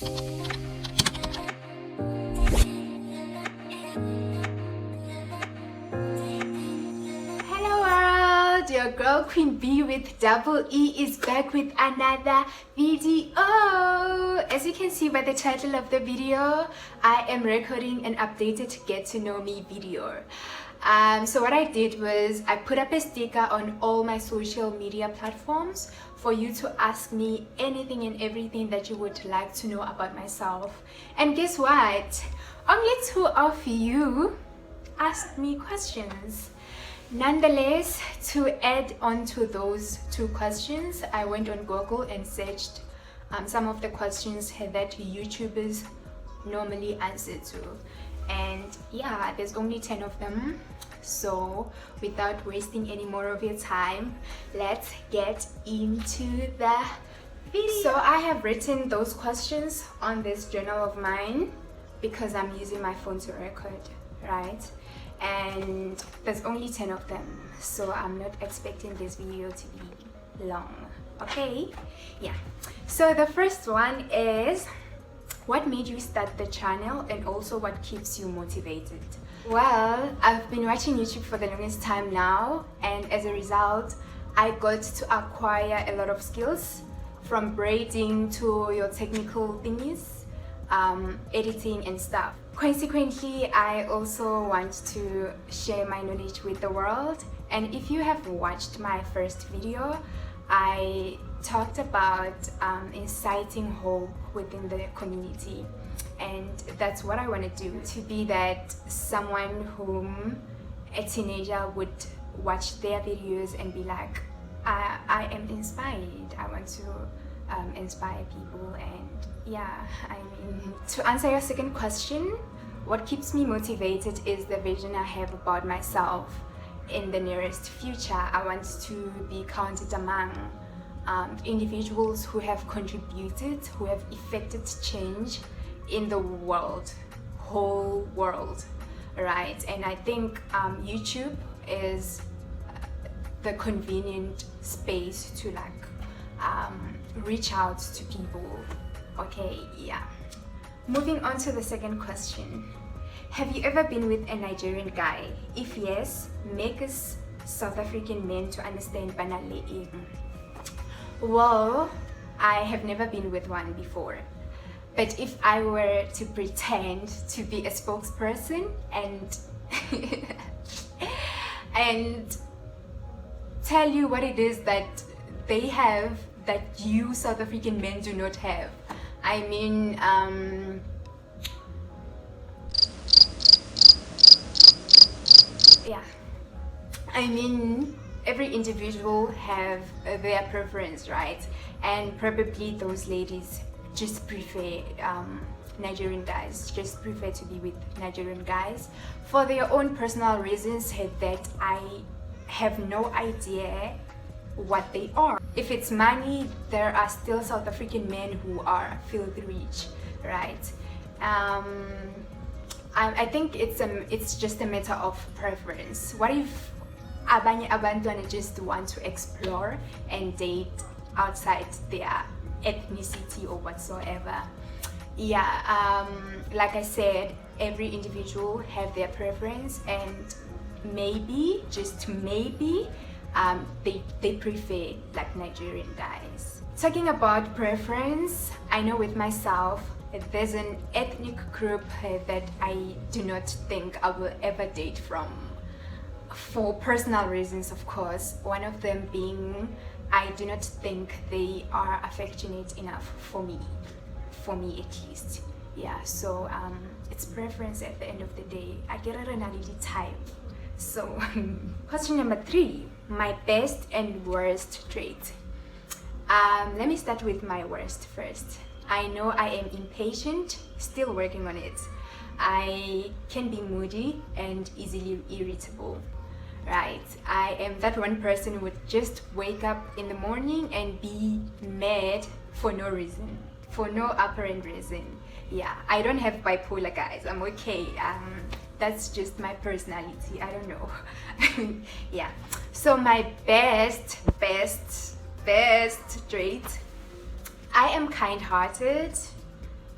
Hello world, your girl Queen B with double E is back with another video. As you can see by the title of the video, I am recording an updated get to know me video. So what I did was I put up a sticker on all my social media platforms for you to ask me anything and everything that you would like to know about myself. And guess what? Only 2 of you asked me questions. Nonetheless, to add on to those 2 questions, I went on Google and searched some of the questions that YouTubers normally answer to. And yeah, there's only 10 of them. So without wasting any more of your time, let's get into the video. So I have written those questions on this journal of mine because I'm using my phone to record, right? And there's only 10 of them, so I'm not expecting this video to be long, okay? Yeah, so the first one is, what made you start the channel and also what keeps you motivated? Well, I've been watching YouTube for the longest time now, and as a result I got to acquire a lot of skills, from braiding to your technical thingies, editing and stuff. Consequently, I also want to share my knowledge with the world. And if you have watched my first video, I talked about inciting hope within the community, and that's what I want to do, to be that someone whom a teenager would watch their videos and be like, I am inspired, I want to inspire people. And yeah, I mean, to answer your second question, what keeps me motivated is the vision I have about myself in the nearest future. I want to be counted among individuals who have contributed, who have effected change in the world, whole world, right? And I think YouTube is the convenient space to reach out to people. Okay, yeah. Moving on to the second question. Have you ever been with a Nigerian guy? If yes, make us South African men to understand banale. Well, I have never been with one before. But if I were to pretend to be a spokesperson and and tell you what it is that they have that you South African men do not have, I mean, yeah, I mean, every individual have their preference, right? And probably those ladies just prefer Nigerian guys, just prefer to be with Nigerian guys for their own personal reasons that I have no idea what they are. If it's money, there are still South African men who are filthy rich, right? I think it's just a matter of preference. What if abanye abantwana just want to explore and date outside their ethnicity or whatsoever? Yeah, like I said, every individual have their preference, and maybe, just maybe, they prefer like Nigerian guys. Talking about preference, I know with myself there's an ethnic group that I do not think I will ever date from, for personal reasons, of course. One of them being, I do not think they are affectionate enough for me at least. Yeah, so it's preference at the end of the day. I get a reality type. So question number 3, my best and worst trait. Let me start with my worst first. I know I am impatient, still working on it. I can be moody and easily irritable, right? I am that one person who would just wake up in the morning and be mad for no reason, for no apparent reason. Yeah, I don't have bipolar, guys. I'm okay. That's just my personality. I don't know. Yeah. So my best trait, I am kind-hearted,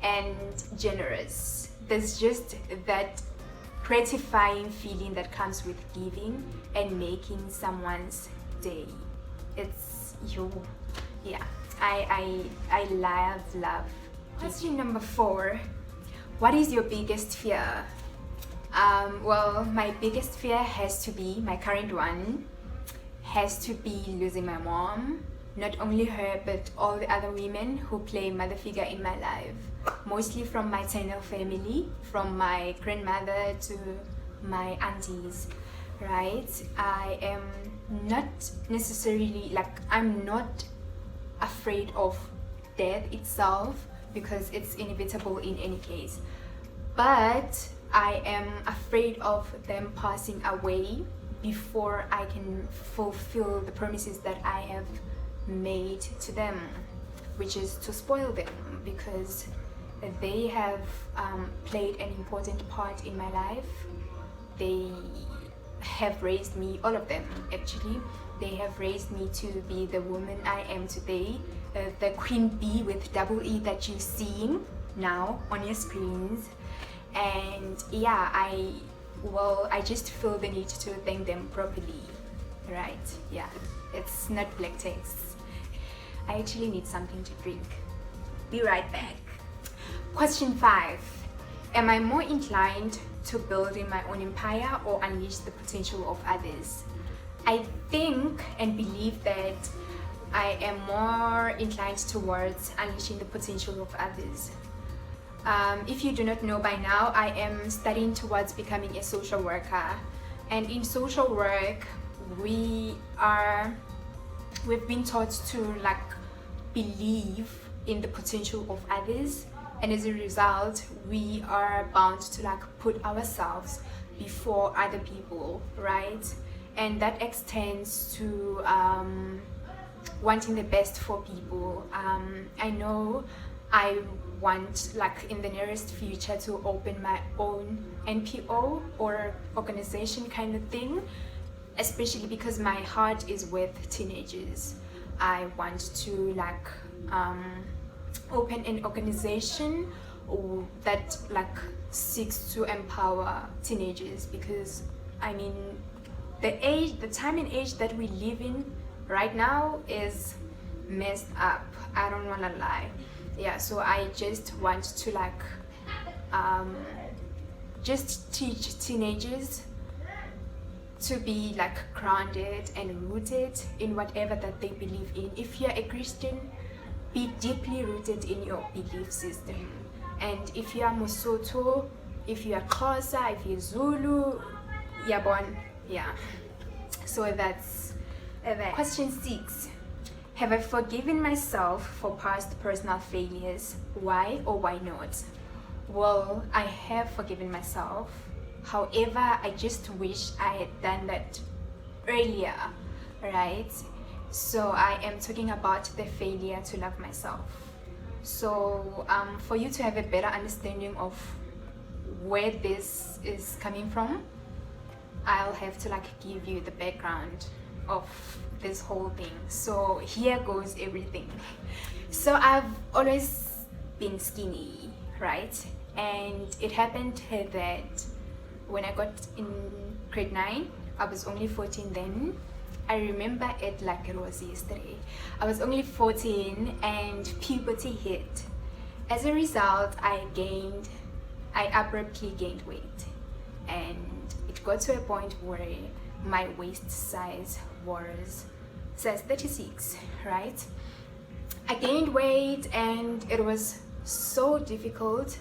and generous. There's just that gratifying feeling that comes with giving and making someone's day. It's you. Yeah, I love. Question number 4. What is your biggest fear? Well, my biggest fear has to be, my current one, has to be losing my mom. Not only her, but all the other women who play mother figure in my life. Mostly from my maternal family, from my grandmother to my aunties, right? I am not necessarily, I'm not afraid of death itself because it's inevitable in any case. But I am afraid of them passing away before I can fulfill the promises that I have made to them, which is to spoil them, because they have played an important part in my life. They have raised me, all of them actually. They have raised me to be the woman I am today, the Queen Bee with double E that you're seeing now on your screens. And yeah, I just feel the need to thank them properly, right? Yeah, it's not black text. I actually need something to drink. Be right back. Question 5. Am I more inclined to building my own empire or unleash the potential of others? I think and believe that I am more inclined towards unleashing the potential of others. If you do not know by now, I am studying towards becoming a social worker, and in social work we've been taught to believe in the potential of others, and as a result we are bound to put ourselves before other people, right? And that extends to wanting the best for people. I know I want in the nearest future to open my own NPO or organization kind of thing, especially because my heart is with teenagers. I want to open an organization that seeks to empower teenagers, because I mean the time and age that we live in right now is messed up. I don't want to lie. Yeah, so I just want to just teach teenagers to be grounded and rooted in whatever that they believe in. If you're a Christian, be deeply rooted in your belief system. And if you are Mosotho, if you are Xhosa, if you're Zulu, Yabon, yeah. So that's question 6. Have I forgiven myself for past personal failures? Why or why not? Well, I have forgiven myself. However, I just wish I had done that earlier, right? So I am talking about the failure to love myself. So for you to have a better understanding of where this is coming from, I'll have to give you the background of this whole thing. So here goes everything. So I've always been skinny, right? And it happened that when I got in grade 9, I was only 14 then. I remember it like it was yesterday. I was only 14 and puberty hit. As a result, I abruptly gained weight, and it got to a point where my waist size was size 36, right? I gained weight and it was so difficult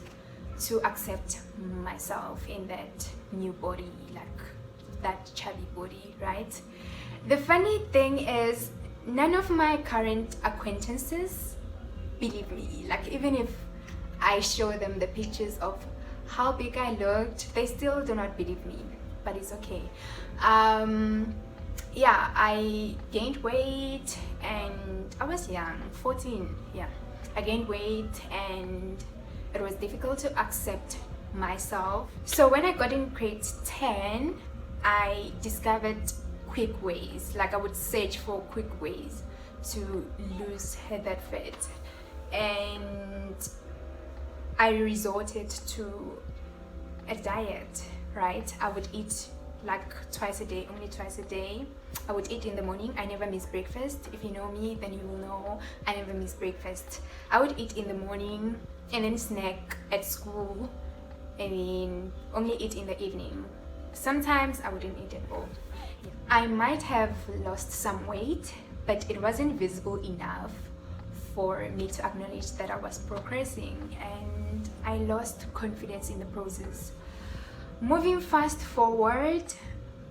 to accept myself in that new body, that chubby body, right? The funny thing is, none of my current acquaintances believe me. Even if I show them the pictures of how big I looked, they still do not believe me, but it's okay. Yeah, I gained weight and I was young, 14, yeah. I gained weight and it was difficult to accept myself. So when I got in grade 10, I discovered quick ways. I would search for quick ways to lose that fat, and I resorted to a diet, right? I would eat like twice a day, only twice a day. I would eat in the morning. I never miss breakfast. If you know me, then you will know I never miss breakfast. I would eat in the morning and then snack at school, and then only eat in the evening. Sometimes I wouldn't eat at all. I might have lost some weight, but it wasn't visible enough for me to acknowledge that I was progressing, and I lost confidence in the process. Moving fast forward,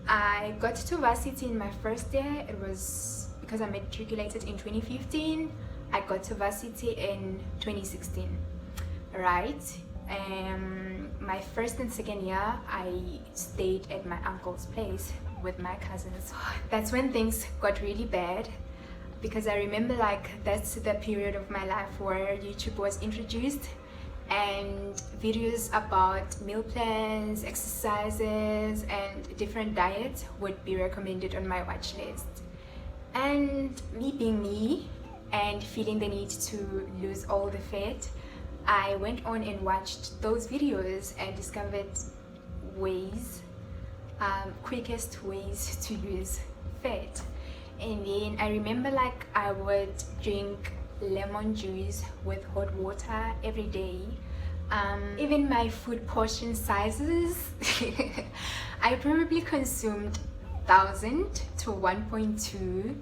I got to varsity in my first year. It was because I matriculated in 2015. I got to varsity in 2016, right? My first and second year, I stayed at my uncle's place with my cousins. That's when things got really bad, because I remember like that's the period of my life where YouTube was introduced, and videos about meal plans, exercises, and different diets would be recommended on my watch list. And me being me and feeling the need to lose all the fat, I went on and watched those videos and discovered ways, quickest ways to lose fat. And then I remember like I would drink lemon juice with hot water every day. Even my food portion sizes, I probably consumed 1,000 to 1.2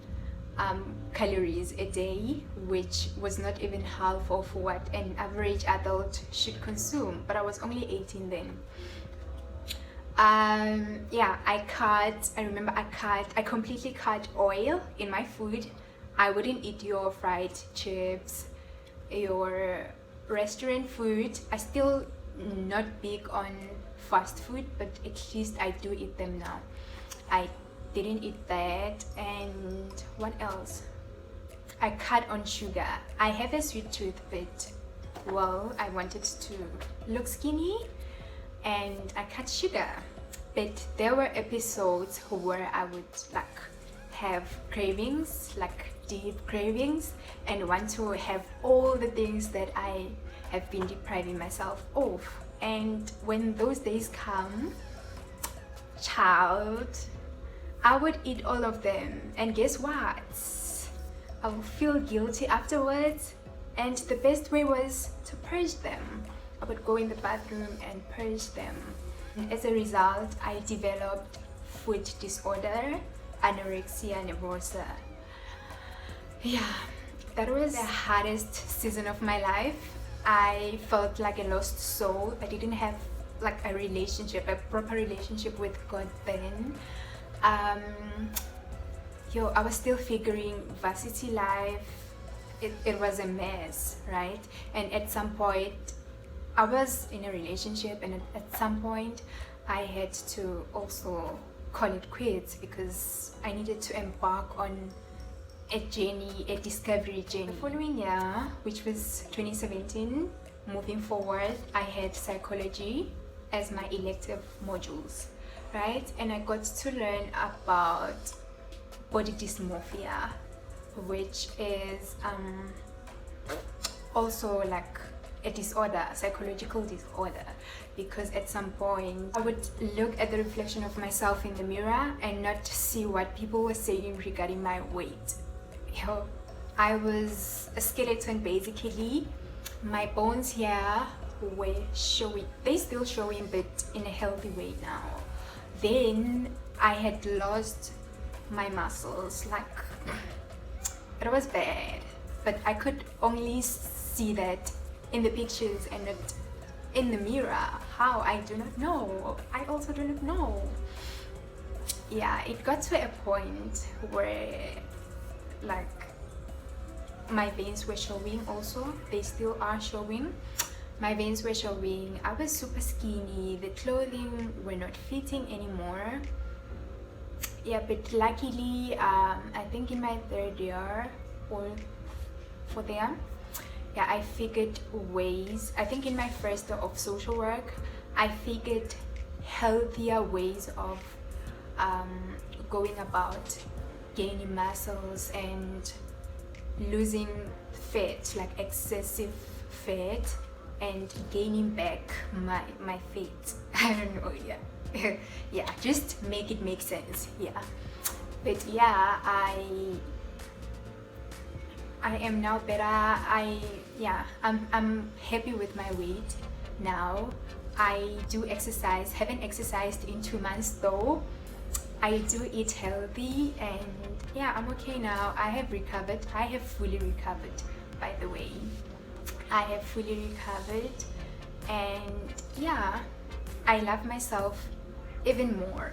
calories a day, which was not even half of what an average adult should consume, but I was only 18 then. Yeah, I completely cut oil in my food. I wouldn't eat your fried chips, your restaurant food. I still not big on fast food, but at least I do eat them now. I didn't eat that. And what else? I cut on sugar. I have a sweet tooth, but well, I wanted to look skinny and I cut sugar. But there were episodes where I would like have cravings, like deep cravings, and want to have all the things that I have been depriving myself of. And when those days come, child, I would eat all of them, and guess what? I would feel guilty afterwards, and the best way was to purge them. I would go in the bathroom and purge them. As a result, I developed food disorder, anorexia nervosa. Yeah, that was the hardest season of my life. I felt like a lost soul. I didn't have like a relationship, a proper relationship with God then. I was still figuring varsity life. It was a mess, right? And at some point, I was in a relationship, and at some point I had to also call it quits because I needed to embark on a journey, a discovery journey. The following year, which was 2017, moving forward, I had psychology as my elective modules, right? And I got to learn about body dysmorphia, which is also like a disorder, psychological disorder, because at some point I would look at the reflection of myself in the mirror and not see what people were saying regarding my weight. I was a skeleton basically. My bones here were showing, they still showing, but in a healthy way now. Then I had lost my muscles, like it was bad, but I could only see that in the pictures and not in the mirror. How? I do not know. I also do not know. Yeah, it got to a point where like my veins were showing also. They still are showing. My veins were showing. I was super skinny. The clothing were not fitting anymore. Yeah, but luckily, I think in my third year or fourth year, yeah, I figured ways. I think in my first year of social work, I figured healthier ways of going about gaining muscles and losing fat, like excessive fat, and gaining back my faith. I don't know, yeah. Yeah, just make it make sense, yeah. But yeah, I am now better. I'm happy with my weight now. I do exercise, haven't exercised in 2 months though. I do eat healthy, and yeah, I'm okay now. I have recovered. I have fully recovered, by the way. I have fully recovered, and yeah, I love myself even more.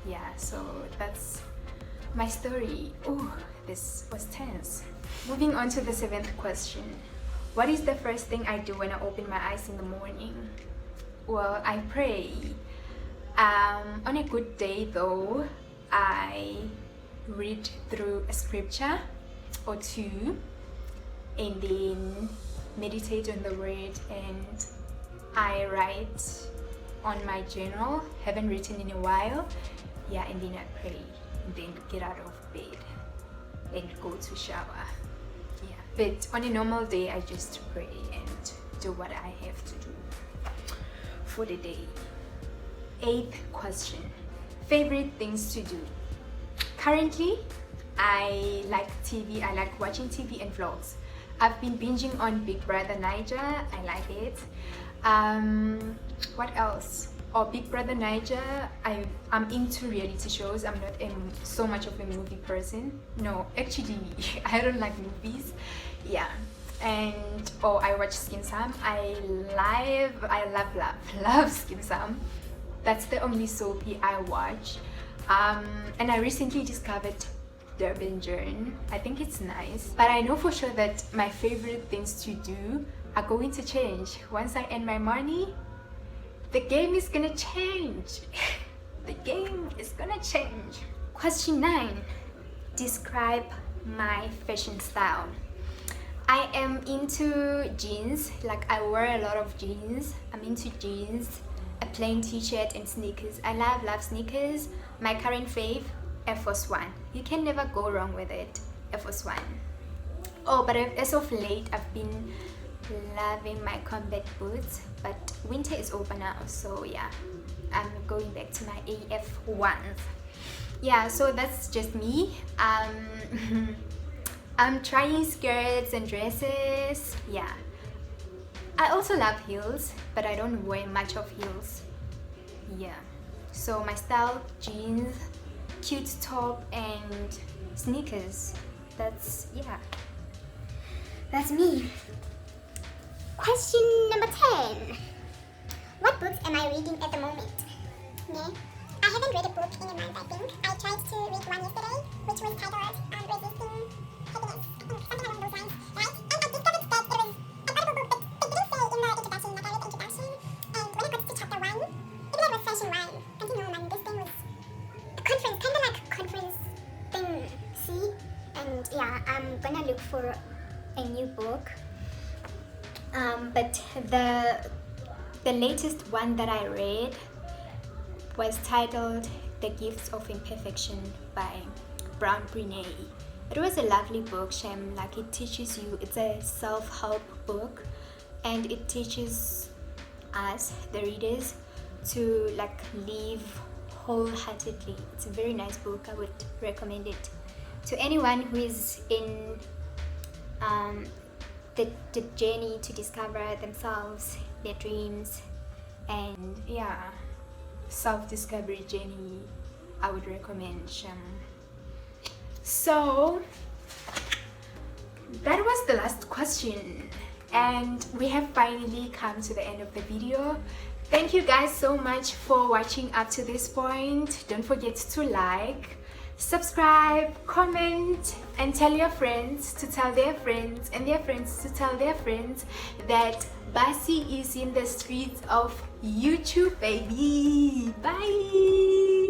Yeah, so that's my story. Oh, this was tense. Moving on to the 7th question. What is the first thing I do when I open my eyes in the morning? Well, I pray. On a good day though, I read through a scripture or two, and then meditate on the word, and I write on my journal. Haven't written in a while. Yeah, and then I pray, and then get out of bed and go to shower. Yeah, but on a normal day I just pray and do what I have to do for the day. 8th question. Favorite things to do. Currently, I like TV. I like watching TV and vlogs. I've been binging on Big Brother Niger. I like it. What else? Oh, Big Brother Niger. I'm into reality shows. I'm not so much of a movie person. No, actually, I don't like movies. Yeah. And I watch Skin Sam. I love Skin Sam. That's the only soapy I watch. And I recently discovered Durban Journey. I think it's nice, but I know for sure that my favorite things to do are going to change once I earn my money. The game is gonna change. The game is gonna change. Question 9. Describe my fashion style. I am into jeans. Like, I wear a lot of jeans. I'm into jeans, a plain t-shirt, and sneakers. I love sneakers. My current fave, Air Force One. You can never go wrong with it. Air Force One. Oh, but as of late, I've been loving my combat boots, but winter is over now, so yeah, I'm going back to my AF ones. Yeah, so that's just me. I'm trying skirts and dresses. Yeah, I also love heels, but I don't wear much of heels. Yeah, so my style: jeans, cute top, and sneakers. That's me. Question number 10. What books am I reading at the moment? Yeah. I haven't read a book in a month, I think. I tried to read one yesterday, which was titled Resisting Happiness. Something along those lines, right? And I discovered that it was a Bible book, but it didn't say in the introduction, like I read the introduction. And when I got to chapter 1, even though it was session 1, and you know, man, this thing was a conference, kind of like a conference thing, see? And yeah, I'm gonna look for a new book. But the latest one that I read was titled The Gifts of Imperfection by Brown Brene. It was a lovely book, Shem. Like, it teaches you, it's a self-help book, and it teaches us, the readers, to like live wholeheartedly. It's a very nice book. I would recommend it to anyone who is in the journey to discover themselves, their dreams, and yeah, self-discovery journey. I would recommend Shem. So that was the last question, and we have finally come to the end of the video. Thank you guys so much for watching up to this point. Don't forget to like, subscribe, comment, and tell your friends to tell their friends, and their friends to tell their friends that Basi is in the streets of YouTube, baby. Bye.